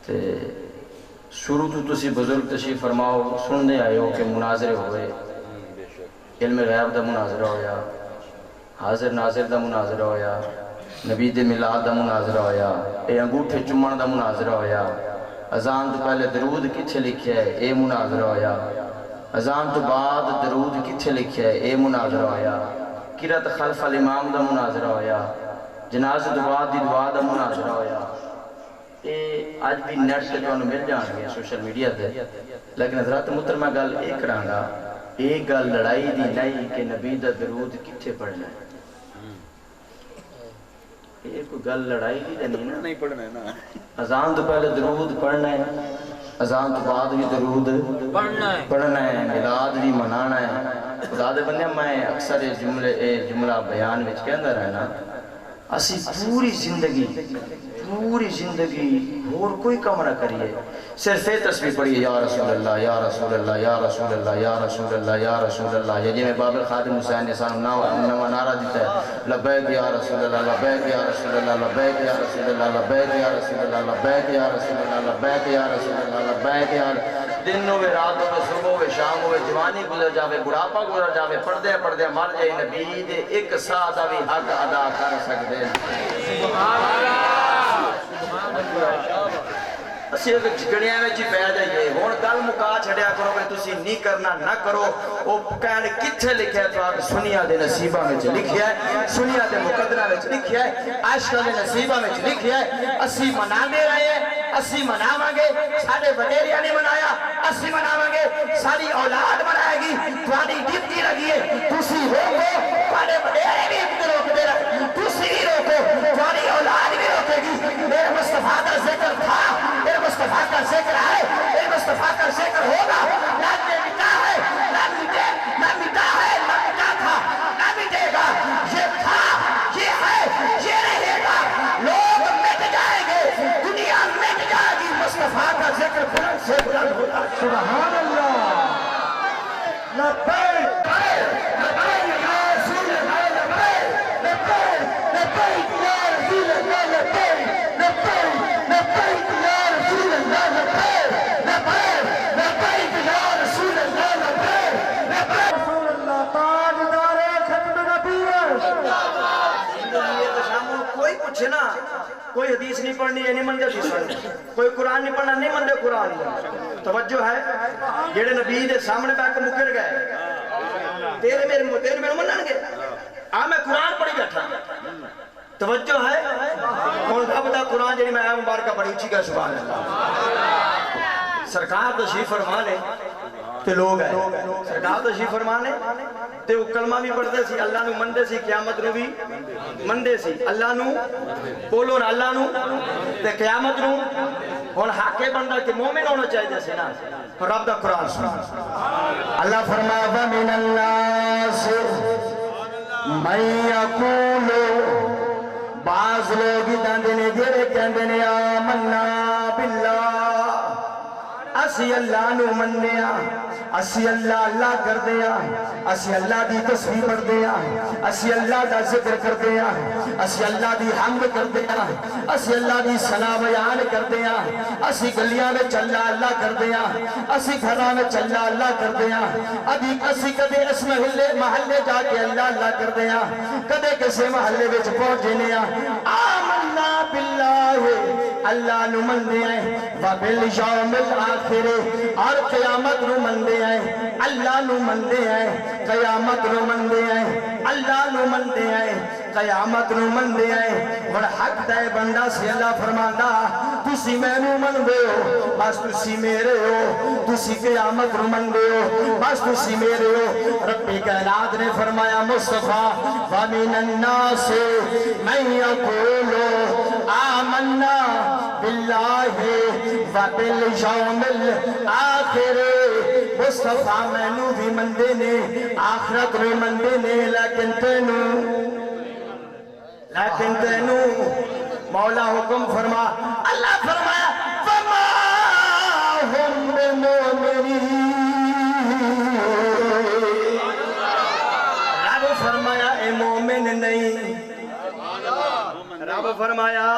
تے شروع تو تسی بزرگ تشریف فرماؤ سننے آئے ہو کہ مناظرے ہوئے، علم غیب دا مناظرہ ہویا، حاضر ناظر دا مناظرہ ہویا، نبی دے میلاد دا مناظرہ ہویا، اے انگوٹھے چمن دا مناظرہ ہویا، اذان تو پہلے درود کتھے لکھیا ہے اے مناظرہ ہویا، اذان تو بعد درود کتھے لکھیا ہے اے مناظرہ ہویا، قرات خلف الامام دا مناظرہ ہویا، جنازہ تو بعد دی دعا دا مناظرہ ہویا۔ اے آج بھی نیٹ سے جو مل جان گیا سوشل میڈیا دے، لیکن حضرات محترمہ گل ایک رہنگا، ایک گل لڑائی دی نہیں کہ نبی دا درود کتھے پڑھنا ہے، ایک گل لڑائی دی نہیں پڑھنا ہے نا، اذان تو پہلے درود پڑھنا ہے، اذان تو بعد بھی درود پڑھنا ہے، میلاد بھی منانا ہے۔ خدا دے بندے میں اکثر جملہ بیان وچ کہندا رہنا، اسی پوری زندگی اور کوئی کام نہ کریے، صرف یہ تسبیح پڑھیے یا رسول اللہ یا رسول اللہ یا رسول اللہ یا رسول اللہ یا رسول اللہ، یا جی میں بابر خادم حسین نے سانو نوا نعرہ دیتا ہے، لبیک یا رسول اللہ لبیک یا رسول اللہ لبیک یا رسول اللہ لبیک یا رسول اللہ لبیک یا رسول اللہ لبیک یا رسول اللہ لبیک یا دن ہوئے رات ہوئے صبح ہوئے شام ہوئے جوانی گزر جاوے بڑھاپا گزر جاوے پردے پردے مر جائے نبی دے ایک سادہ بھی حق ادا کر سکتے ہیں۔ اسی اگر جھگڑیاں میں جی پہ جائیے ہون گل مکا چھڑیا کرو کہ تسی نہیں کرنا نہ کرو، وہ کہنے کتھے لکھیا ہے تو آپ سنیا دے نصیبہ میں لکھیا ہے، سنیا دے مقدرہ میں لکھیا ہے، عاشقہ دے نصیبہ میں لکھیا ہے، اسی منانے رہے ہیں، اسی مناوانگے، سارے وڈیریاں نے منایا، اسی مناوانگے، ساری اولاد منائے گی، توانی ڈیوٹی لگی ہے، تسی روکو، توانی وڈیرے بھی اتنے روکتے رہے، تسی بھی روکو، توانی اولاد بھی روکے گی، میرے مصطفیٰ کا ذکر تھا، میرے مصطفیٰ کا ذکر ہے، میرے مصطفیٰ کا ذکر ہوگا، نہ مٹا ہے، نہ مٹے، نہ مٹا ہے، نہ مٹا تھا، نہ مٹے گا، یہ تھا، یہ ہے، یہ رہے گا، لوگ مٹ جائیں گے، دنیا مٹ جائے گی، مصطفیٰ کا ذکر بلند سے بلند ہوگا۔ سبحان اللہ، لبیک لبیک یا رسول اللہ لبیک لبیک لبیک یا رسول اللہ لبیک لبیک لبیک یا رسول اللہ لبیک لبیک لبیک یا رسول اللہ لبیک لبیک رسول اللہ تاجدار ختم نبوت۔ زندگی تشامل کوئی پوچھے نا، کوئی حدیث نہیں پڑھنی ہے نہیں مندے حدیث پڑھنی، کوئی قرآن نہیں پڑھنا نہیں مندے قرآن نہیں، توجہ ہے جیڑے نبی دے سامنے بیٹھ کے مکر گئے تیرے میرے منن گے، میں قرآن پڑھی بیٹھا، توجہ ہے کون کا بتا قرآن جیڑی میں مبارکہ پڑھی اچھی کا سبحان اللہ۔ سرکار تشریف فرمانے تے لوگ ہیں، سرکار تشریف فرمانے تے وہ کلمہ بھی پڑھتے سی، اللہ نو مندے سی، قیامت نو بھی مندے سی، اللہ نو بولو نا اللہ نو تے قیامت نو، اور حق بندہ کہ مومن ہونا چاہیے سی نا، رب دا قرآن سنا۔ اللہ فرمایا وَمِنَ النَّاسِ مَن يَقُولُ، بعض لوگ دندنے جڑے کہندے آمنا باللہ، اسی اللہ نو منیا، اسی اللہ اللہ کر دیا، اسی اللہ دی تسبیح پڑھ دیا، اسی اللہ دا ذکر کر دیا، اسی اللہ دی حمد کر دیا، اسی اللہ دی ثنا بیان کر دیا، اسی گلیاں میں چلا اللہ کر دیا، اسی گھراں میں چلا اللہ کر دیا، اسی کدے اس محلے جا کے اللہ اللہ کر دیا، کدے کسے محلے وچ پہنچ جنے آمنا باللہ، اللہ نو مندے ہیں، وبالیوم الآخر، اور قیامت نو مندے ہیں، اللہ نو مندے ہیں، قیامت نو مندے ہیں، اللہ نو مندے ہیں، قیامت نو مندے ہیں، اور حق دے بندہ سے اللہ فرماندہ تسی میں نو مندے ہو، بس تسی میرے ہو، تسی قیامت نو مندے ہو، بس تسی میرے ہو۔ رب کائنات نے فرمایا مصطفیٰ وَمِنَ النَّاسِ مَن يَقُولُ آمَنَّا بِاللَّهِ وَبِالْيَوْمِ الْآخِرِ، مصطفیٰ میں نو بھی مندے نے، آخرت میں مندے نے، لیکن تینو مولا حکم فرما، اللہ فرمایا وَمَا هُمْ بِمُؤْمِنِينَ، رب فرمایا اے مومن نہیں، رب کو فرمایا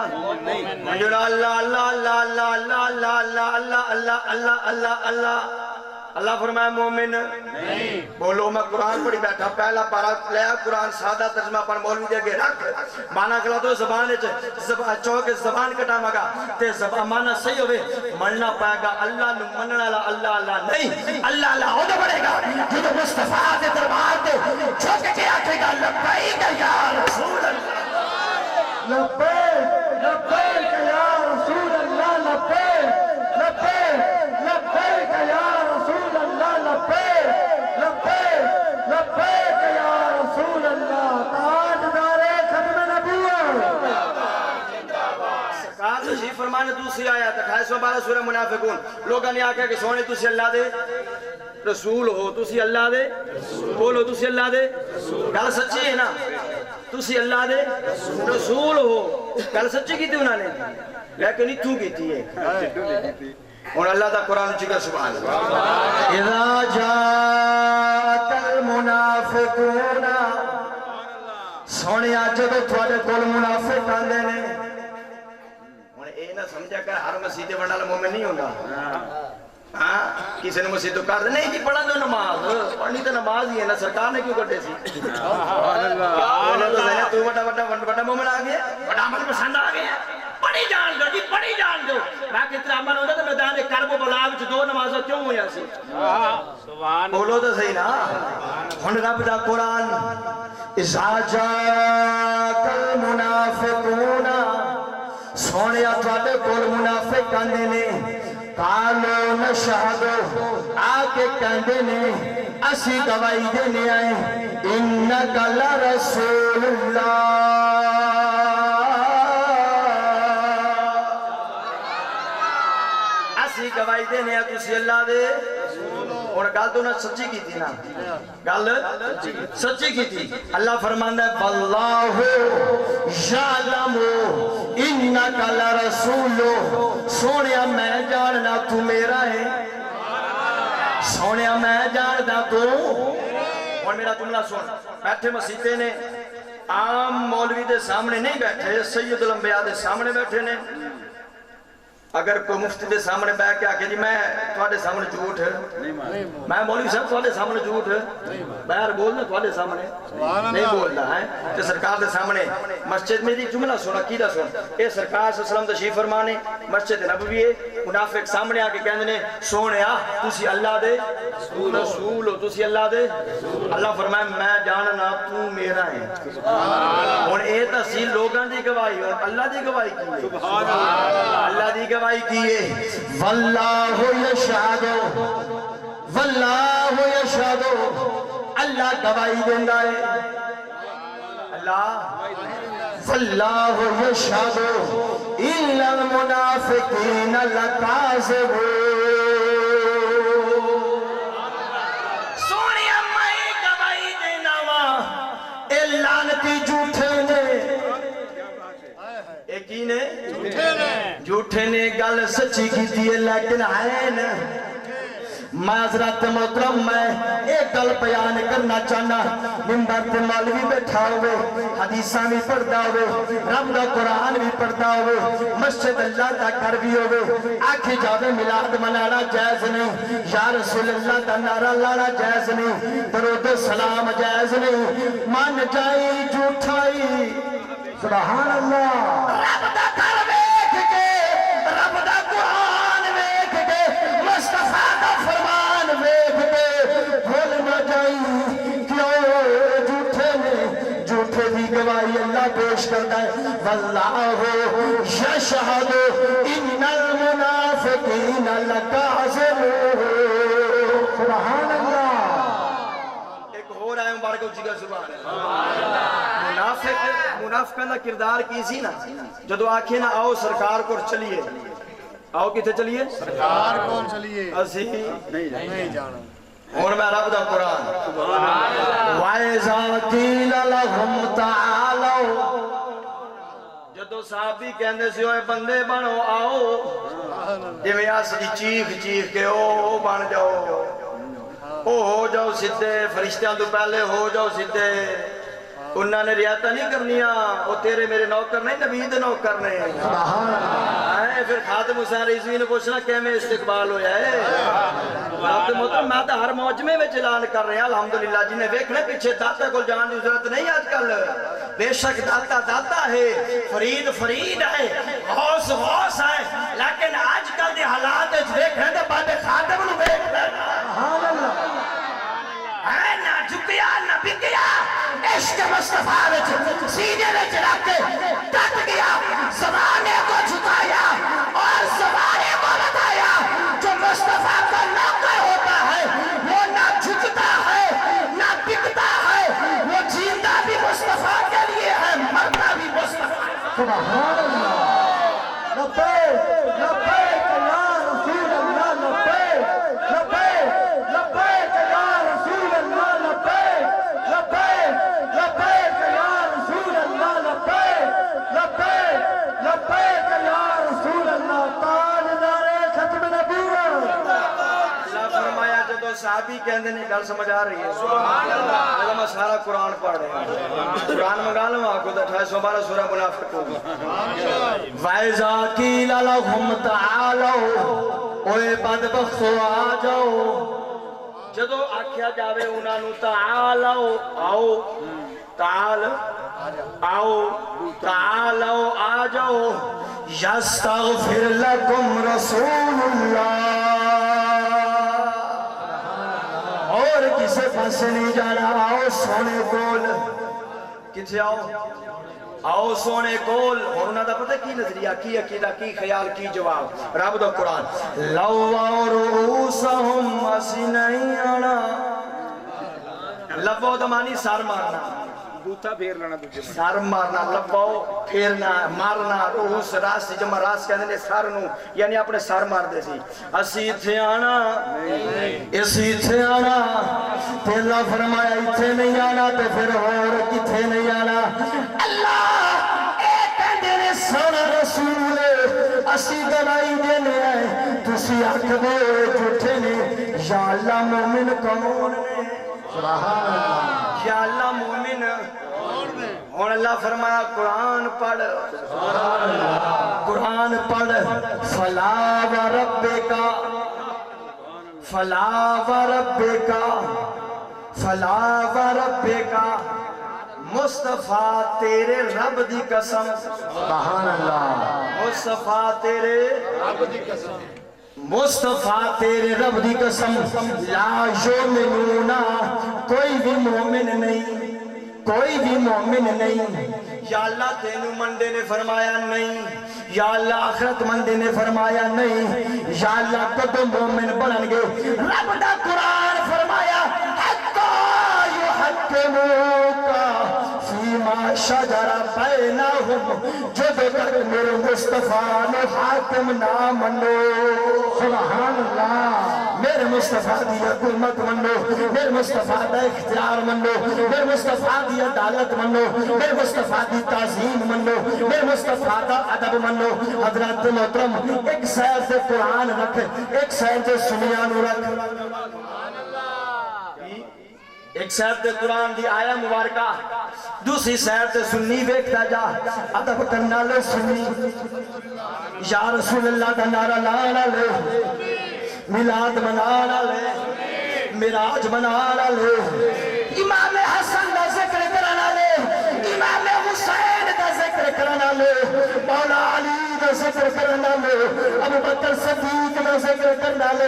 جو اللہ اللہ اللہ اللہ اللہ اللہ اللہ اللہ اللہ اللہ اللہ اللہ فرمایا مومن بولو میں قرآن پڑھی بیٹھا پہلا پارا لیا قرآن سادہ ترجمہ پر مولوی دے گے رکھ مانا کلا تو زبان چوک زبان کٹا مگا تے زبان مانا صحیح ہوئے مننا پائے گا اللہ نو مننا اللہ اللہ نہیں اللہ اللہ ہو تو پڑے گا جو تو مصطفیٰ دے دربار دے چھوکے کے آکھے گا لبیک یا رسول اللہ لبیک لبیک یا رسول اللہ لبیک لبیک لبیک یا رسول اللہ لبیک لبیک لبیک یا رسول اللہ تاجدار ختم نبوت سرکار تشریف فرمانے دوسری آیت 28 سورہ منافقون لوگوں نے آکھا کہ سونے تسی اللہ دے رسول ہو تسی اللہ دے بولو تسی اللہ دے گل سچی ہے نا تسی اللہ دے رسول ہو گل سچی کی تھی انہوں نے لیکن اتھوں کی تھی ہے اور اللہ دا قرآن چکا سبحان اللہ اذا جاءت المنافقون سونے آج جب تھوڑے کول منافق آندے نے انہیں اے نہ سمجھا کر ہر مسیح بڑھنا مومن نہیں ہوگا کسی نے مسیح تو کر دے نہیں جی پڑھا دو نماز پڑھنی تو نماز ہی ہے نا سرکار نے کیوں کرتے سی تو بڑا مومن آ گیا بڑا عمل پسند آ گیا پڑھی جان دو جی پڑھی جان دو باقی اتنا عمل ہوتا تو میدان کرب و بلا وچ دو نمازوں کیوں ہویا سی بولو تو صحیح نا ہن رب دا قرآن اذا جاءک المنافقون سونے تواڈے کول منافق آندے نے قالو نشہدو آکے کہندے نے اسی گواہی دینے آئے انکا لرسول اللہ اسی گواہی دینے آئے تسی اللہ دے اور گل تو نہ سچی کی تھی نا گل سچی کی تھی اللہ فرماندہ ہے واللہ یعلم انکا لرسول سونیا میں جاننا تو میرا ہے سونیا میں جاننا تو اور میرا جملہ سن بیٹھے مسیحے نے عام مولوی دے سامنے نہیں بیٹھے سید الانبیاء دے سامنے بیٹھے نے اگر کوئی مفتی دے سامنے بیٹھ کے آکے جی میں تھوڑے سامنے جھوٹ ہے میں مولوی صاحب تھوڑے سامنے جھوٹ ہے باہر بولنا تھوڑے سامنے نہیں بولنا ہے کہ سرکار دے سامنے مسجد میں جملہ سنا کیدہ سن اے سرکار صلی اللہ علیہ وسلم تشریف فرمانے مسجد نبوی ہے منافق سامنے آکے کہنے نے سونے تسی اللہ دے رسول ہو تسی اللہ دے اللہ فرمائے میں جاننا تو میرا ہے اور اے تحصیل لوگاں دی گواہی اور اللہ دی گواہی کی اللہ دی گواہی کیے واللہ یشہدو واللہ یشہدو اللہ گواہی دیندہ ہے اللہ واللہ یشہدو ان المنافقین لکاذبون سونی امائی گواہی دینا وا اے لعنتی جھوٹے نے ایکی نے جھوٹے نے گل سچی کی دیئے لیکن ہے نا معذرت محترم میں ایک گل بیان کرنا چاہنا منبر تے مولوی بیٹھا ہوئے حدیثاں بھی پڑھدا ہوئے رب دا قرآن بھی پڑھدا ہوئے مسجد اللہ دا گھر بھی ہوئے آکھے جاوے میلاد منانا جائز نہیں یا رسول اللہ دا نعرہ لانا جائز نہیں درود و سلام جائز نہیں مان جائی جھوٹائی سبحان اللہ رب دا گھر ویکھ کے رب دا قرآن ویکھ کے مصطفیٰ دا فرمان ویکھ کے بھول نہ جائی کیوں جھوٹے نے جھوٹے دی گواہی اللہ پیش کرتا ہے واللہ یشہد ان المنافقین لکاذبون سبحان اللہ ایک ہو رہا ہے مبارک اچھی کا سبحان اللہ منافقہ دا کردار کیسی نا جدو آنکھیں نا آؤ سرکار کو چلیے آؤ کتے چلیے سرکار کون چلیے اسی نہیں جانا اور میں رب دا قرآن وَإِذَا قِيلَ لَهُمْ تَعَالَوْا جدو صحابی کہندے سے ہوئے بندے بنو آؤ جی میں آسی چیخ چیخ کے او بن جاؤ او ہو جاؤ سدھے فرشتیاں تو پہلے ہو جاؤ سدھے انہوں نے رعایت نہیں کرنیاں وہ تیرے میرے نوکر نہیں نبی دے نوکر نے پھر خاتم حسین رضوی نے پوچھنا کہ میں استقبال ہویا ہے خاتم محترم میں تو ہر موجمے میں اعلان کر رہے ہیں الحمدللہ جنہیں دیکھنے پیچھے داتا کو جان کی ضرورت نہیں آج کل بے شک داتا داتا ہے فرید فرید ہے غوث غوث ہے لیکن آج کل دی حالات دیکھنے تو بعد خاتم نو دیکھ ہے نہ جھکیا نہ بکیا عشق مصطفیٰ وچ سینے وچ رکھ کے ڈٹ گیا زمانے کو جھکایا اور زمانے کو بتایا جو مصطفیٰ کا نوکر ہوتا ہے وہ نہ جھکتا ہے نہ بکتا ہے وہ جیندہ بھی مصطفیٰ کے لیے ہے مرنا بھی مصطفیٰ سبحان اللہ لبیک لبیک یا رسول اللہ لبیک لبیک لبیک یا رسول اللہ لبیک لبیک لبیک یا رسول اللہ لبیک لبیک لبیک یا رسول اللہ تاجدار ختم نبوت اللہ فرمایا جدو صحابی کہندے نے گل سمجھ آ رہی ہے سبحان اللہ جب میں سارا قرآن پڑھ رہے ہیں قرآن منگا لوں آپ کو 2812 سورہ منافق ہوگا وَإِذَا قِيلَ لَهُمْ تَعَالَوْا اوے بدبختو آ جاؤ جدو آکھیا جاوے انہاں نو تعالو آؤ تعال آؤ تعالو آ جاؤ یستغفر لکم رسول اللہ اور کسے پاس نہیں جانا آؤ سونے کول کتھے آؤ سونے کول اور انہاں دا پتہ کی نظریہ کی عقیدہ کی خیال کی جواب رب دا قرآن لو رؤوسہم اسی نہیں آنا لبو دمانی سار مارنا بوتا پھیر لینا تجھے سار مارنا لبو پھیرنا مارنا روس راس جمع راس کہنے نے سار نو یعنی اپنے سار مار دے سی اسی تھے آنا اسی تھے آنا تے اللہ فرمایا اتھے نہیں آنا تے پھر اور کتھے نہیں آنا اللہ اے کہندے نے سونا رسول اسی دلائی دینے آئے تسی آکھ دے جھوٹے نے یا اللہ مومن کون نے سبحان اللہ یا اللہ مومن اور اللہ فرمایا قرآن پڑھ قرآن پڑھ فلا وربکا فلا وربکا فلا وربکا مصطفیٰ تیرے رب دی قسم سبحان اللہ مصطفیٰ تیرے رب دی قسم مصطفیٰ تیرے رب دی قسم لا یؤمنون کوئی بھی مومن نہیں کوئی بھی مومن نہیں یا اللہ تینو مندے نے فرمایا نہیں یا اللہ آخرت مندے نے فرمایا نہیں یا اللہ کدو مومن بنن گے رب دا قرآن فرمایا حتی یحکموکا فیما شجر بینہم جدو تک میرے مصطفیٰ نے حاکم نہ منو سبحان اللہ میرے مصطفیٰ دی حکومت منو میرے مصطفیٰ دا اختیار منو میرے مصطفیٰ دی عدالت منو میرے مصطفیٰ دی تعظیم منو میرے مصطفیٰ دا ادب منو حضرات محترم ایک سیر سے قرآن رکھ ایک سیر سے سنیانو رکھ ایک سیر سے قرآن دی آیا مبارکہ دوسری سیر سے سنی بیکتا جا ادب کرنا لے سنی یا رسول اللہ دا نعرہ لانا لے میلاد منانا لے میراج منانا لے امام حسن دا ذکر کرنا لے امام حسین دا ذکر کرنا لے مولا علی دا ذکر کرنا لے ابو بکر صدیق دا ذکر کرنا لے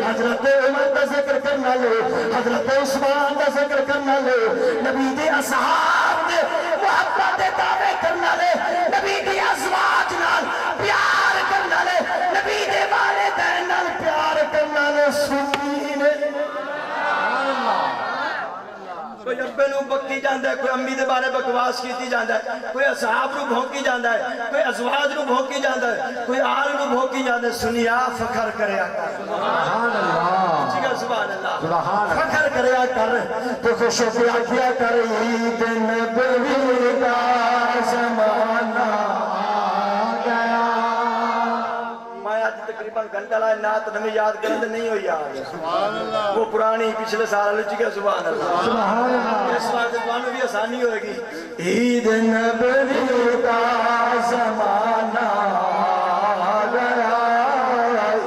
حضرت عمر دا ذکر کرنا لے حضرت عثمان دا ذکر کرنا لے نبی دے اصحاب دے محبت دے دعوے کرنا لے نبی دے ازواج نال پیار کرنا لے نبی دے والدین نال پیار کرنا لے سنی نے کوئی ابے نو بکی جاندہ ہے کوئی امی دے بارے بکواس کیتی جاندہ ہے کوئی اصحاب نو بھونکی جاندہ ہے کوئی ازواج نو بھونکی جاندہ ہے کوئی آل نو بھونکی جاندہ ہے سنیا فخر کریا کر سبحان اللہ جیگا سبحان اللہ فخر کریا کر تو خوش ہو کیا کیا کر عید نبوی کا زمانہ آ گیا آج تقریباً گھنٹہ لائے نات نمی یاد کرنے نہیں ہوئی یاد وہ پرانی پچھلے سال لچ گیا سبحان اللہ سبحان اللہ اس بات سے بھی آسانی ہوئے گی عید نبوی کا زمانہ آ گیا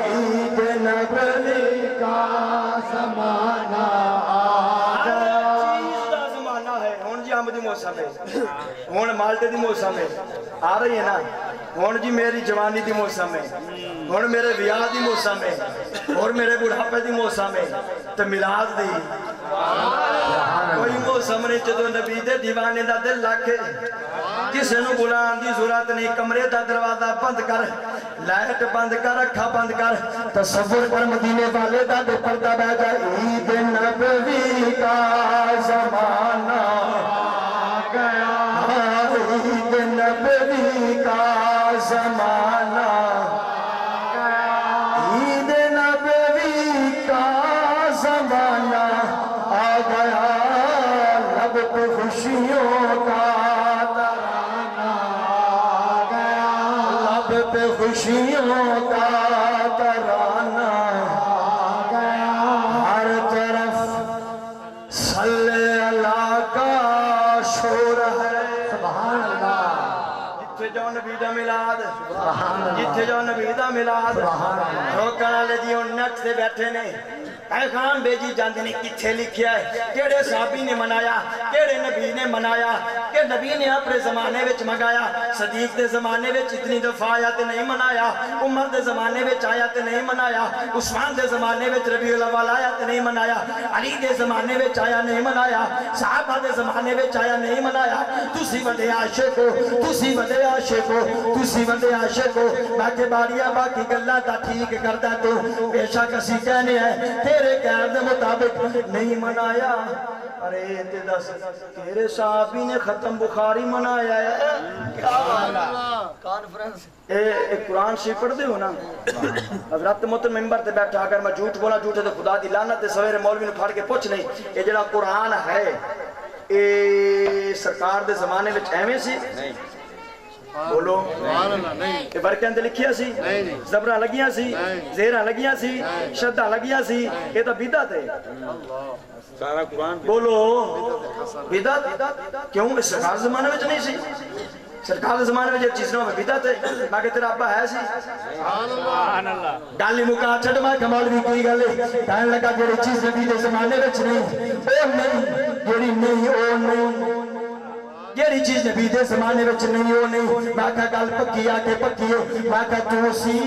عید نبوی کا زمانہ آ گیا چیز دا زمانہ ہے ہون جی آمدی موسم ہے ہون مالٹے دی موسم ہے آ رہی ہے نا ہون جی میری جوانی دی موسم ہے ہون میرے بیاہ دی موسم ہے اور میرے بڑھاپے دی موسم ہے تو میلاد دی کوئی موسم نے جدو نبی دے دیوانے دا دل لاکھے کسے نو بلان دی ضرورت نہیں کمرے دا دروازہ بند کر لائٹ بند کر اکھا بند کر تصور کر مدینے والے دا دے پردہ بہ جائے عید نبوی کا زمانہ آ گیا عید نبوی کا زمانہ عید نبوی کا زمانہ آ گیا لب پہ خوشیوں کا ترانہ آ گیا لب پہ خوشیوں کا ترانہ آ گیا ہر طرف صلی اللہ کا شور ہے سبحان اللہ جتھے جو نبی دا میلاد جتھے جو نبی دا میلاد روکن والے دی ہن نیٹ تے بیٹھے نے پیغام بھیجی جاندے نے کتھے لکھیا ہے کیڑے صحابی نے منایا کیڑے نبی نے منایا کہ نبی نے اپنے زمانے وچ منگایا صدیق دے زمانے وچ اتنی دفعہ آیا تے نہیں منایا عمر دے زمانے وچ آیا تے نہیں منایا عثمان دے زمانے وچ ربیع الاول آیا تے نہیں منایا علی دے زمانے وچ آیا نہیں منایا صحابہ دے زمانے وچ آیا نہیں منایا تسی وڈے عاشق ہو تسی وڈے عاشق ہو تسی وڈے عاشق ہو باقی باریاں باقی گلاں تا ٹھیک کردا تو بے شک اسی کہنے ہیں تیرے کہنے مطابق نہیں منایا ارے تے دس تیرے صحابی نے ختم بخاری منایا ہے کانفرنس ایک قرآن شریف پڑھ دے ہو نا حضرت محترم ممبر تے بیٹھا اگر میں جھوٹ بولا جھوٹے تے خدا دی لعنت تے سویرے مولوی نے پھاڑ کے پوچھ نہیں یہ جڑا قرآن ہے اے سرکار دے زمانے وچ ایویں سی بولو یہ برکے اندر لکھیا سی زبرہ لگیاں سی زیرہ لگیاں سی شدہ لگیاں سی یہ تو بدعت ہے سارا قرآن بولو بدعت کیوں اس سرکار زمانے میں نہیں سی سرکار زمانے میں جب چیز نہ ہو بدعت ہے باقی تیرا ابا ہے سی گالی مکا چھڑ میں کمال بھی کوئی گالے کہنے لگا جڑی چیز نبی دے زمانے میں نہیں او نہیں جڑی نہیں او نہیں جیڑی چیز نبی دے زمانے وچ نہیں ہو نہیں میں کہا گل پکی آ کے پکی ہے میں کہا تو سی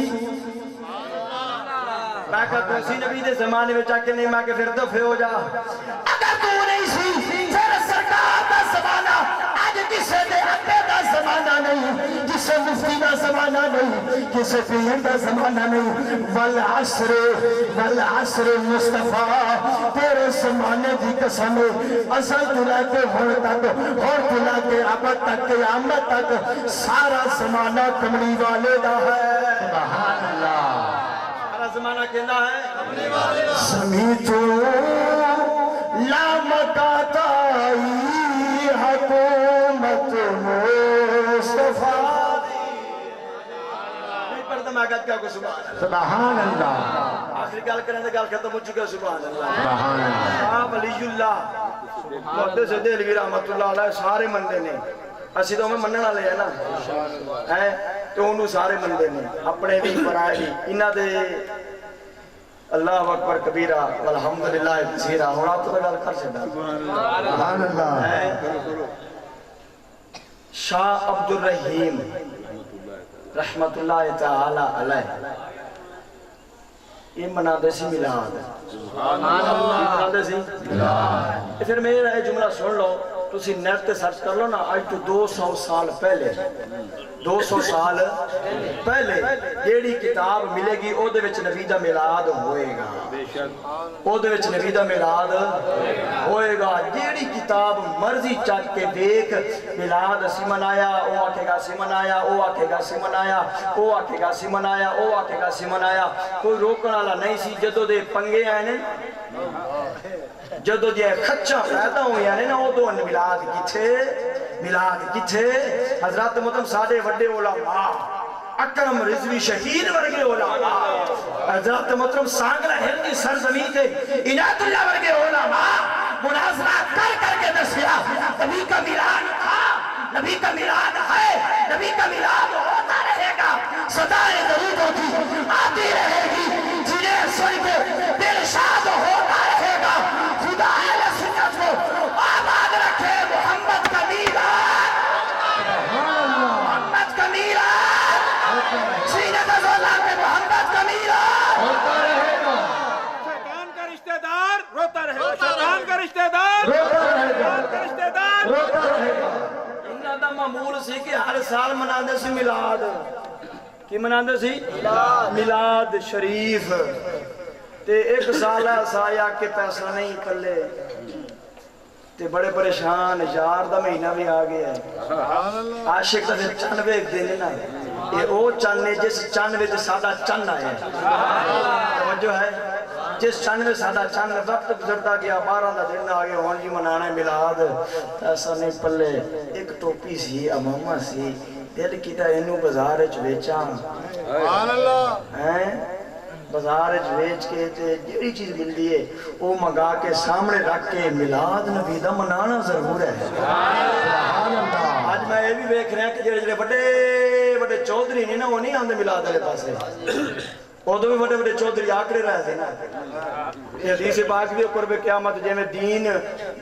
میں کہا تو سی نبی دے زمانے وچ آ کے نہیں میں کہا پھر دفع ہو جا اگر تو نہیں سی پھر سرکار دا زمانہ آج کسے دے ابے دا زمانہ نہیں کسے مفتی دا زمانہ نہیں کسے پیر دا زمانہ نہیں والعصر مصطفیٰ تیرے زمانے دی قسم اصل تو لے کے ہون تک اور تو لے کے ابد تک قیامت تک سارا زمانہ کملی والے دا ہے سبحان اللہ سارا زمانہ کہنا ہے سمیتو لامکاتائی حکومت مصطفیٰ سبحان اللہ آخری گل کرنے دے گل ختم ہو چکا سبحان اللہ آپ ولی اللہ محدث دہلوی رحمت اللہ علیہ سارے مندے نے اسی تو ہمیں مننے والے ہیں نا تو انہوں سارے مندے نے اپنے بھی برائے بھی انہاں دے اللہ اکبر کبیرہ والحمدللہ کثیرہ اور آپ تو گل کر سکتا سبحان اللہ شاہ عبد الرحیم رحمت اللہ تعالی علیہ یہ منادے سی میلاد منادے سی میلاد پھر میرا یہ جملہ سن لو تسی نیٹ تے سرچ کر لو نا آج تو 200 سال پہلے 200 سال پہلے جیڑی کتاب ملے گی او دے وچ نبی دا میلاد ہوئے گا او دے وچ نبی دا میلاد ہوئے گا جیڑی کتاب مرضی چاک کے دیکھ میلاد اسی منایا او آکھے گا سی منایا او آکھے گا سی منایا او آکھے گا سی منایا او آکھے گا سی منایا کوئی روکنا والا نہیں سی جدو دے پنگے آئے نے جدو دے خچہ پیدا ہوئی آنے نا او دو میلاد کتھے حضرات محترم ساڑھے وڈے علماء اکرم رضوی شہید ورگے علماء حضرت محترم سانگلہ ہل کی سرزمین کے عنایت اللہ ورگے علماء مناظرہ کر کر کے دسیا نبی کا میلاد تھا، نبی کا میلاد ہے، نبی کا میلاد ہوتا رہے گا، صدائے درودوں کی آتی رہے گی، جنہیں سن کے دل شاد ہوتا رہے گا۔ خدا اہل سنت کو آباد رکھے، محمد کا میلاد، محمد کا میلاد، سینت اللہ کے محمد کا میلاد ہوتا رہے گا۔ شیطان کا رشتہ دار روتا رہے گا، شیطان کا رشتہ دار روتا رہے گا، شیطان کا رشتہ دار روتا رہے گا۔ انہاں دا معمول سی کہ ہر سال مناندے سی میلاد، کی مناندے سی میلاد شریف، تے ایک سالہ سایا کے پیسہ نہیں پلے تے بڑے پریشان، یار دا مہینہ بھی آ گیا ہے، عاشق دا چند ویکھ دے نا، یہ او چند ہے جس چند وچ ساڈا چند آیا ہے، توجہ ہے، جس چند میں ساڈا چند وقت گزرتا گیا، 12 دا دن آ گیا، ہون جی منانا ہے میلاد، ایسا نہیں پلے، ایک ٹوپی سی، امامہ سی، دل کیتا انہوں بازار وچ بیچاں، سبحان اللہ، بازار ویچ کے تے جیڑی چیز ملتی ہے وہ منگا کے سامنے رکھ کے میلاد نبی دا منانا ضرور ہے۔ آج میں یہ بھی دیکھ رہا کہ جڑے بڑے چودھری نہیں نا، وہ نہیں آندے میلاد والے پاسے، ادو بھی بڑے چودھری آکڑے رہے تھے نا۔ یہ حدیث پاک بھی قرب قیامت جیویں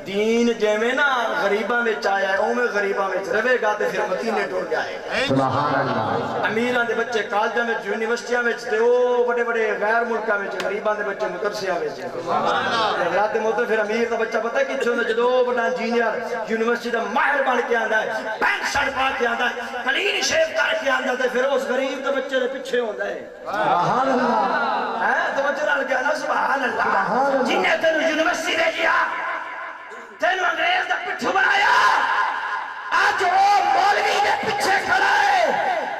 دین جیویں نا غریباں وچ آیا ہے، اوویں غریباں وچ رہے گا تے پھر مدینے ٹر جائے گا۔ سبحان اللہ۔ امیراں دے بچے کالجاں وچ، یونیورسٹیاں وچ تے او بڑے غیر ملکاں وچ، غریباں دے بچے مدرسیاں وچ۔ حضرات محترم پھر امیر دا بچہ پتہ کتھے ہوندا، جدوں بڑا انجینئر یونیورسٹی دا ماہر بن کے آندا ہے، پینٹ شرٹ پا کے آندا ہے، کلین شیو کر کے آندا تے پھر اس غریب دے بچے دے پیچھے ہوندا ہے۔ سبحان اللہ۔ ہے توجہ نال کہنا سبحان اللہ۔ جن نے تینوں یونیورسٹی بھیجیا، تینوں انگریز دا پٹھو بنایا، آج وہ مولوی کے پیچھے کھڑا ہے۔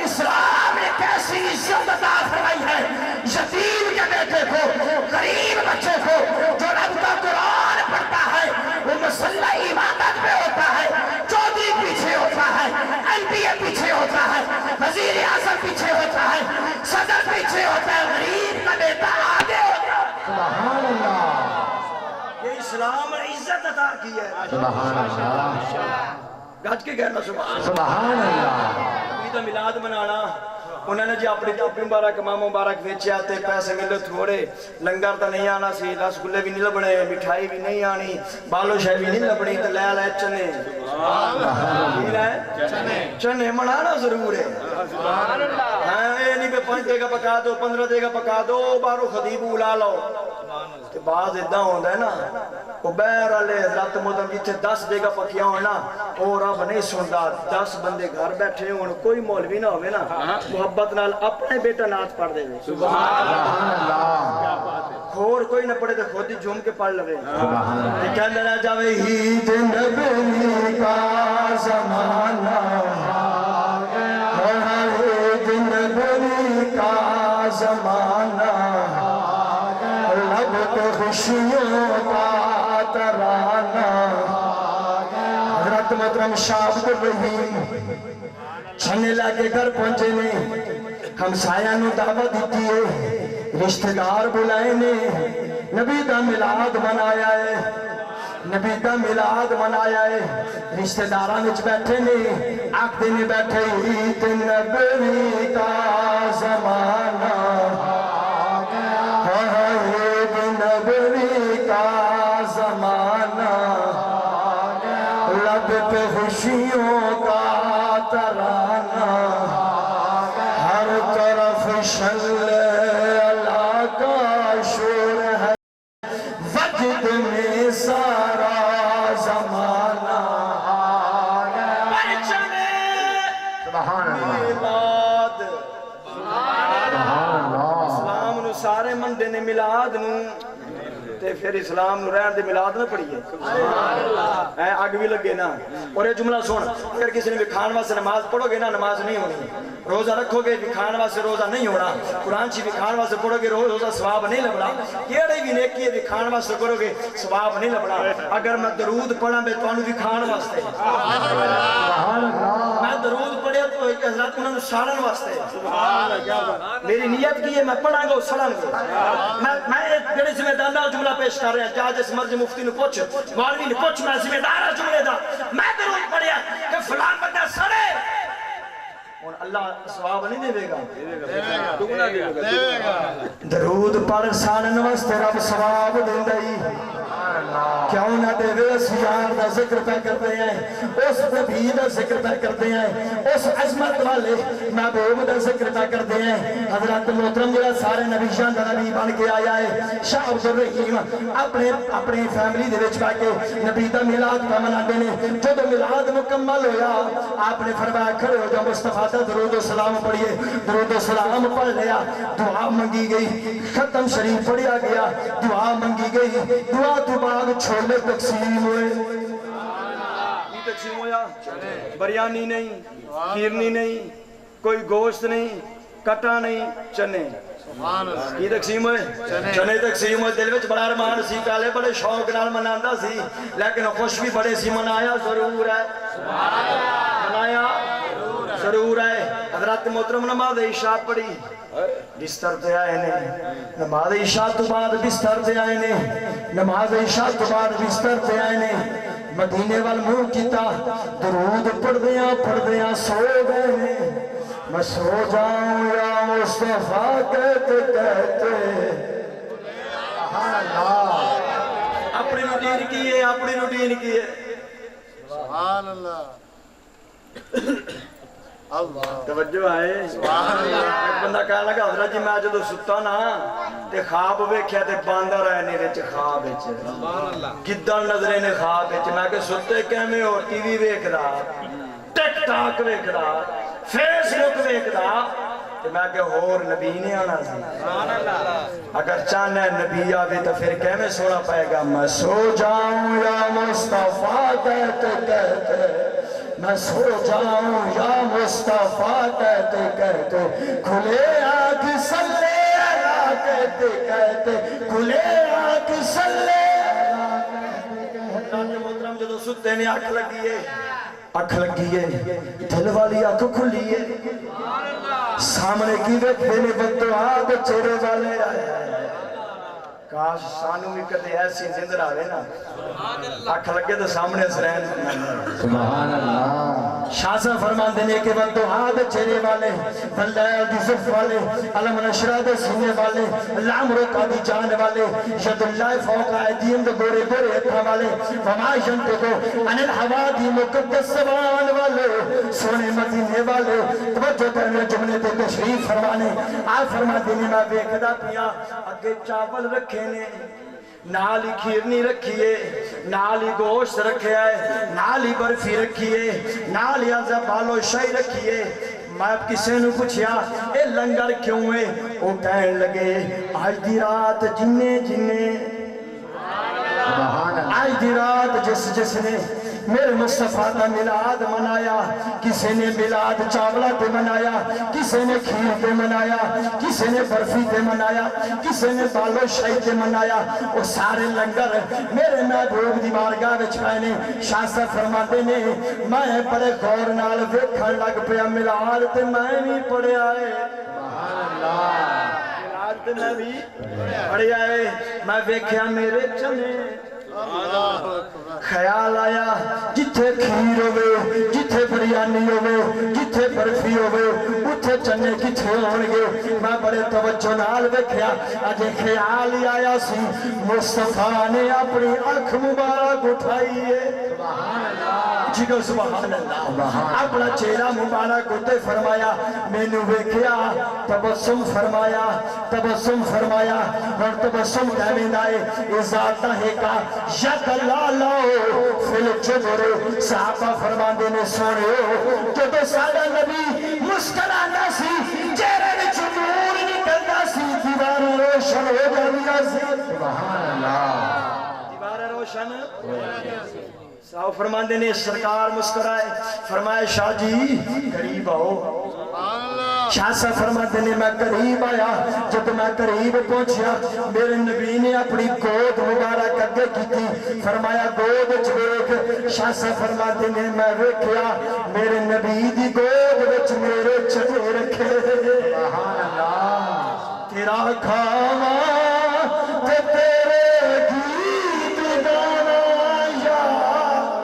اسلام نے کیسی عزت عطا فرمائی ہے یتیم کے بیٹے کو، غریب بچے کو، جو رب کا قرآن پڑھتا ہے، وہ مسلح عبادت پہ ہوتا ہے، چودھری پیچھے ہوتا ہے، NBA پیچھے ہوتا ہے، وزیر اعظم پیچھے ہوتا ہے، صدر پیچھے ہوتا ہے، غریب کا بیٹا آگے ہوتا ہے۔ سبحان اللہ۔ یہ اسلام نے عزت عطا کی ہے۔ سبحان اللہ۔ گج کے کہنا سبحان سبحان اللہ۔ عید میلاد منانا، انہوں نے جی اپنی ٹوپی مبارک، امام مبارک ویچیا تے پیسے ملے تھوڑے، لنگر تا نہیں آنا سی، رس گلے بھی نہیں لبنے، مٹھائی بھی نہیں آنی، بالو شاہ بھی نہیں لبنی، تے لے لے چنے، چنے منانا ضرور ہے۔ ہاں یہ نہیں کہ 5 دے گا پکا دو، 15 دے گا پکا دو، بارو خطیب الا لو، تے بعض ادھا ہوندہ ہے نا، وہ بہر علی حضرت محترم جیتھے 10 دے گا پکیا ہونا، وہ رب نہیں سندا، 10 بندے گھر بیٹھے ہون، کوئی مولوی نہ ہوئے نا، محبت نال اپنے بیٹا نات پڑھ دے۔ سبحان اللہ۔ کھور کوئی نہ پڑھے تو خود ہی جھوم کے پڑھ لگے۔ کہنے نہ جاوے عید نبی کا زمانہ، عید نبی کا زمانہ، لب پہ خوشیوں کا ترانہ۔ حضرت محترم شاہ عبد الرحیم چھنے لاکے گھر پہنچے نے، ہمسایہ نو دعوت دیتی ہے، رشتہ دار بلائے نے، نبی دا میلاد منایا ہے، نبی دا میلاد منایا ہے، رشتہ داران وچ بیٹھے نے، آکھ دینے بیٹھے عید نبوی کا زمانہ، عید نبوی کا زمانہ، لب پہ خوشیوں کا ترانہ، ہر طرف شل اللہ کا شور ہے، وجد میں سارا زمانہ آ گیا۔ پرچمے سبحان اللہ۔ میلاد، سبحان اللہ۔ اسلام نو سارے مندے نے میلاد نو، تے پھر اسلام نو رہن دے میلاد نہ پڑھیے اگ بھی لگے نا اور یہ جملہ سن اگر کسی نے بھی کھان واسطے نماز پڑھو گے نا نماز نہیں ہونی روزہ رکھو گے بھی کھان واسطے روزہ نہیں ہونا قرآن چی بھی کھان واسطے پڑھو گے روزہ ثواب نہیں لبنا کیڑے بھی نیکی ہے بھی کھان واسطے کرو گے ثواب نہیں لبنا اگر میں درود پڑھا میں تانوں بھی کھان واسطے میں درود پڑھیا تو ایک حضرت انہوں نے ساڑن واسطے میری نیت کی ہے میں پڑھاں گا سڑن گا میں ایک بڑے ذمہ دار نال جملہ پیش کر رہا جا جس مرضی مفتی نے پوچھ مولوی نے پوچھ میں ذمہ دار ہوں جملے دا میں درود پڑھیا کہ فلان بندہ سڑے اور اللہ ثواب نہیں دے گا درود پڑھ ساڑن واسطے رب ثواب دیندا ہی کیوں نہ دے وے اس یار دا ذکر پہ کرتے ہیں اس نبی دا ذکر پہ کرتے ہیں اس عظمت والے محبوب دا ذکر پہ کرتے ہیں حضرت محترم جڑا سارے نبیان دا نبی بن کے آیا ہے شاہ عبد الرحیم اپنے فیملی دے وچ بیٹھ کے نبی دا میلاد پہ مناتے ہیں جب میلاد مکمل ہویا آپ نے فرمایا کھڑے ہو جاؤ مصطفیٰ دا درود و سلام پڑھیے درود و سلام پڑھ لیا دعا منگی گئی ختم شریف پڑھیا گیا دعا منگی گئی دعا تو بعد چھولے تقسیم ہوئے تقسیم ہویا بریانی نہیں کھیرنی نہیں کوئی گوشت نہیں کٹا نہیں چنے کی تقسیم ہوئے چنے تقسیم ہوئے دل وچ بڑا ارمان سی پہلے بڑے شوق نال مناندا سی لیکن خوش بھی بڑے سی منایا ضرور ہے منایا ضرور ہے حضرت محترم نماز عشاء پڑھی بستر تے آئے نے نماز عشاء تو بعد بستر تے آئے نے نماز عشاء تو بعد بستر تے آئے نے مدینے وال منہ کیتا درود پڑھ دیاں سو گئے نے میں سو جاؤں یا مصطفیٰ کہتے اپنی روٹین کی ہے سبحان اللہ توجہ ہے ایک بندہ کہا لگا حضرت جی میں جدو ستا نا تے خواب ویکھیا تے باندر آئے نے وچ خواب وچ گدڑ نظرے نے خواب وچ میں کہ ستے کیویں ہو ٹی وی ویکھدا ٹک ٹاک ویکھدا فیس بک ویکھدا تے میں کہ ہور نبی نے آنا سی اگر چاہنا ہے نبی آوے تو پھر کیویں سونا پائے گا میں سو جاؤں یا مصطفیٰ کہتے میں سو جاؤں یا مصطفیٰ کہتے کھلے آنکھ صلی اللہ کہتے کھلے آنکھ صلی اللہ محترم جدو ستے نے آنکھ لگی ہے دل والی آنکھ کھلی ہے سامنے کی ویکھے نے بددعا دے چہرے والے آئے کاش سانو بھی کدے ایسی زندر آوے نا آنکھ لگے تو سامنے سرین سبحان اللہ شاہ صاحب فرمان دینے کے وقت دعا دے چہرے والے بلدائے دی زف والے علم نشرہ دے سینے والے لام روکا دی جان والے ید اللہ فوق آئیدین دے گورے گورے اتھا والے وما جنتے کو انل ہوا دی مقدس سبان والے سونے مدینے والے توجہ کرنے جملے دے تشریف فرمانے آج فرما دینے میں بیکدہ پیا اگے چاول رکھے نے نالی کھیرنی رکھیے نالی گوشت رکھے ہے نالی برفی رکھیے نالی آزا بالو شاہی رکھیے میں کسے نو پوچھیا اے لنگر کیوں ہے وہ کہنے لگے آج دی رات جنے آج دی رات جس نے میرے مصطفیٰ کا میلاد منایا کسی نے میلاد چاولہ تے منایا کسی نے کھیر تے منایا کسی نے برفی تے منایا کسی نے بالو شاہی تے منایا وہ سارے لنگر میرے محبوب دی بارگاہ وچ پائنے شاہ صاحب فرماتے نے میں بڑے غور نال ویکھن لگ پیا میلاد تے میں بھی پڑھیا ہے میلاد تے میں بھی پڑھیا ہے میں ویکھیا میرے چنے خیال آیا جتھے کھیر ہوئے جتھے بریانی ہوئے جتھے برفی ہوئے اتھے چنے کتھے ہونگے میں بڑے توجہ نال ویکھیا اجے خیال ہی آیا سی مصطفیٰ نے اپنی آنکھ مبارک اٹھائی ہے جنہوں سبحان اللہ اپنا چہرہ مبارک اٹھے فرمایا میں نے ویکھیا تبسم فرمایا اور تبسم کہنے دائے ازادہ ہے کا ید اللہ لاؤ فل جبرو صحابہ فرماندے نے سوڑے ہو جو تو سادہ نبی مسکرانا سی چہرے میں چنور نکلنا سی دیوار روشن ہو جانا سبحان اللہ دیوار روشن صاحب فرماندے نے سرکار مسکرائے فرمایا شاہ جی قریب آؤ شاہ صاحب فرماتے نے میں قریب آیا جب میں قریب پہنچیا میرے نبی نے اپنی گود مبارک اگے کی تھی فرمایا گود چویک شاہ صاحب فرماتے نے میں ویکھیا میرے نبی دی گود وچ میرے چڑے رکھے سبحان اللہ تیرا کھاوا تے تیرے گیت گانا یا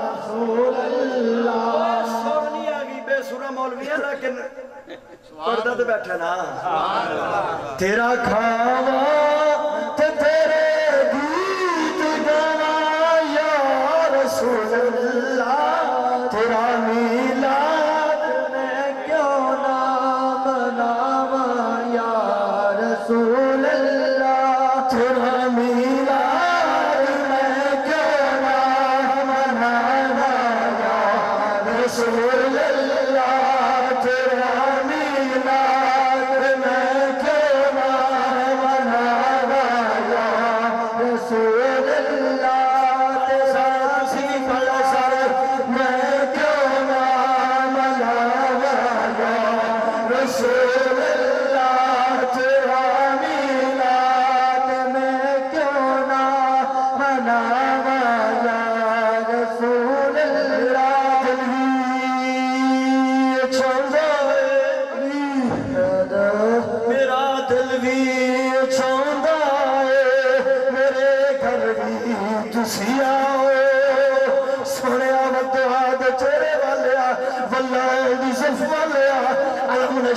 رسول اللہ سونی آگی بے سورہ مولوی ہے لیکن پردہ تو بیٹھا نا تیرا کھاوا تے تیرے گیت گانا یا رسول اللہ تیرا میلاد میں کیوں نہ مناواں یا رسول اللہ تیرا میلاد میں کیوں نہ مناواں یا رسول اللہ تیرا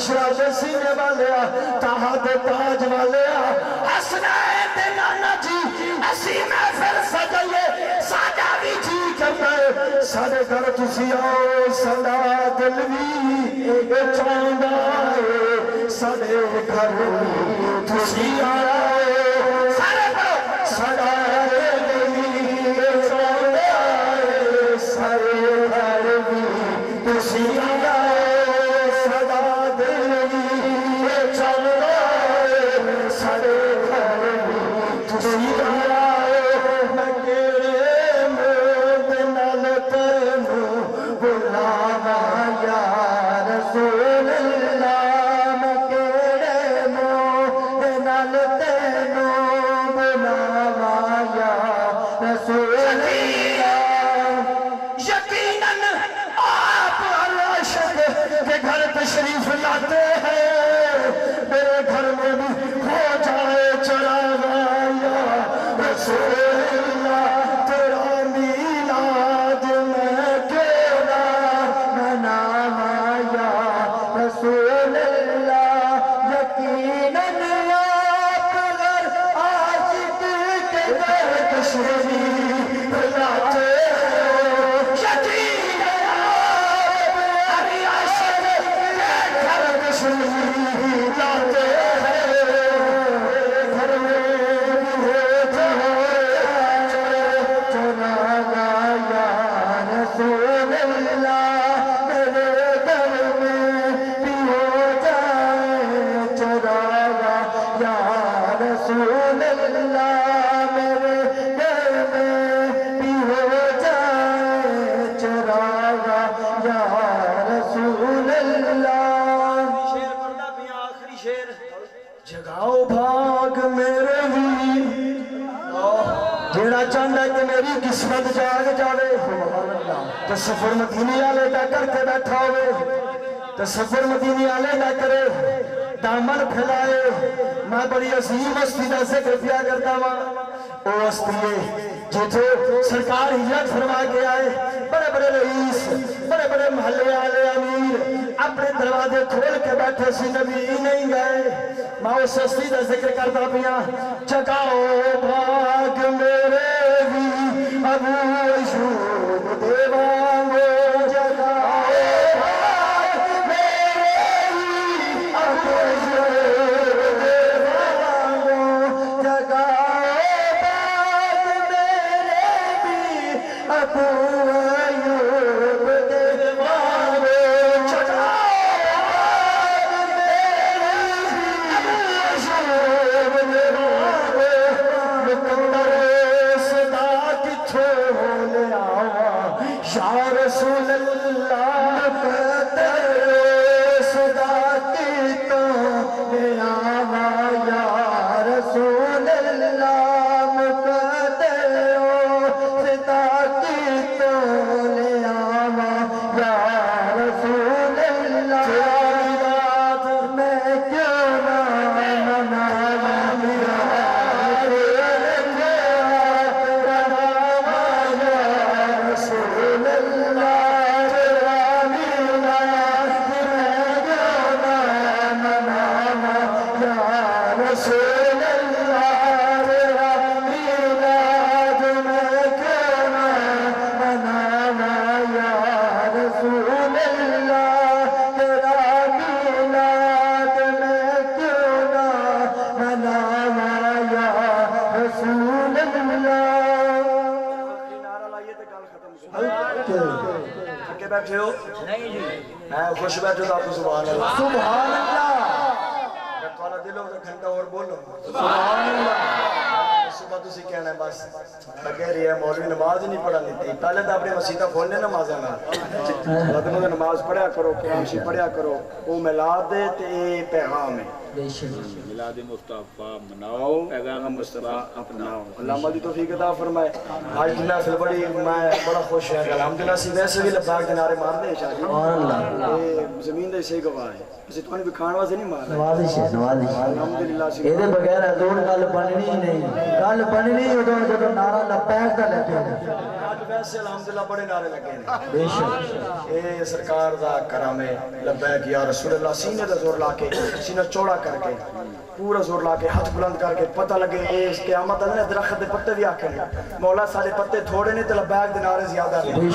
شراب سینے والیا تاہت تاج والیا حسنین دے نانا جی اسی محفل سجائے ساجا بھی جی کرتا ہے سارے گھر تسی آؤ سدا دل بھی چاندہ ہے سارے گھر تسی آؤ سارے گھر سدا دل بھی چاندہ ہے سارے گھر بھی تسی آؤ تشریف لاتے ہیں میرے گھر میں بھی ہو جائے چراغا یا رسول اللہ تیرا میلاد میں کیوں نہ مناواں یا رسول اللہ یقیناً آپ اگر عاشق کے گھر تشریف لاتے جگاؤ بھاگ میرے بھی جیڑا چاہتا ہے کہ میری قسمت جاگ جاوے تصور مدینے والے دا کر کے بیٹھا ہوئے تصور مدینے والے دا کرے دامن پھیلائے میں بڑی عظیم ہستی دا ذکر کیا کرتا ہوں او ہستی جتھے سرکار ہجرت فرما کے آئے بڑے بڑے رئیس بڑے بڑے محلے والے امیر اپنے دروازے کھول کے بیٹھے سی نبی نہیں گئے میں اس ہستی دا ذکر کرتا پیا جگاؤ بھاگ میرے بھی ابو ایوب دیوانو جگاؤ بھاگ میرے بھی ابو ایوب دیوانو جگاؤ بھاگ میرے بھی ابو ایوب دیوانو جگاؤ بیٹھے ہو میں خوش بیٹھے تو آپ کو سبحان اللہ سبحان اللہ تھوڑا دل ہو تو گھنٹہ اور بولو سبحان اللہ صبح تسی کہنا ہے بس لگے رہی ہے مولوی نماز ہی نہیں پڑھا لیتی پہلے تو اپنی مسیطہ کھولنے نماز آنا بدمو نماز پڑھیا کرو قرآن شریف پڑھیا کرو وہ میلاد دے تے پیغام ہے میلاد مصطفیٰ مناؤ پیغام مصطفیٰ اپناؤ علامہ دی توفیق عطا فرمائے آج دنیا سے بڑی میں بڑا خوش ہے الحمدللہ سی ویسے بھی لباک دے نعرے مار دے شاہ جی زمین دے صحیح گواہ ہے اسے تو بھی کھان واسے نہیں مار نوازش ہے نوازش الحمدللہ سی یہ بغیر حضور گل بننی ہی نہیں گل بننی ادو جدو نعرہ لبیک دا لگے آج ویسے الحمدللہ بڑے نعرے لگے ہیں بے شک اے سرکار دا کرم ہے لبیک یا رسول اللہ سینے دا زور لا کے سینہ چوڑا کر کے پورا زور لا کے ہاتھ بلند کر کے پتہ لگے اے اس قیامت نے درخت دے پتے بھی آکھے مولا سارے پتے تھوڑے نے تے لبیک دے نعرے زیادہ نے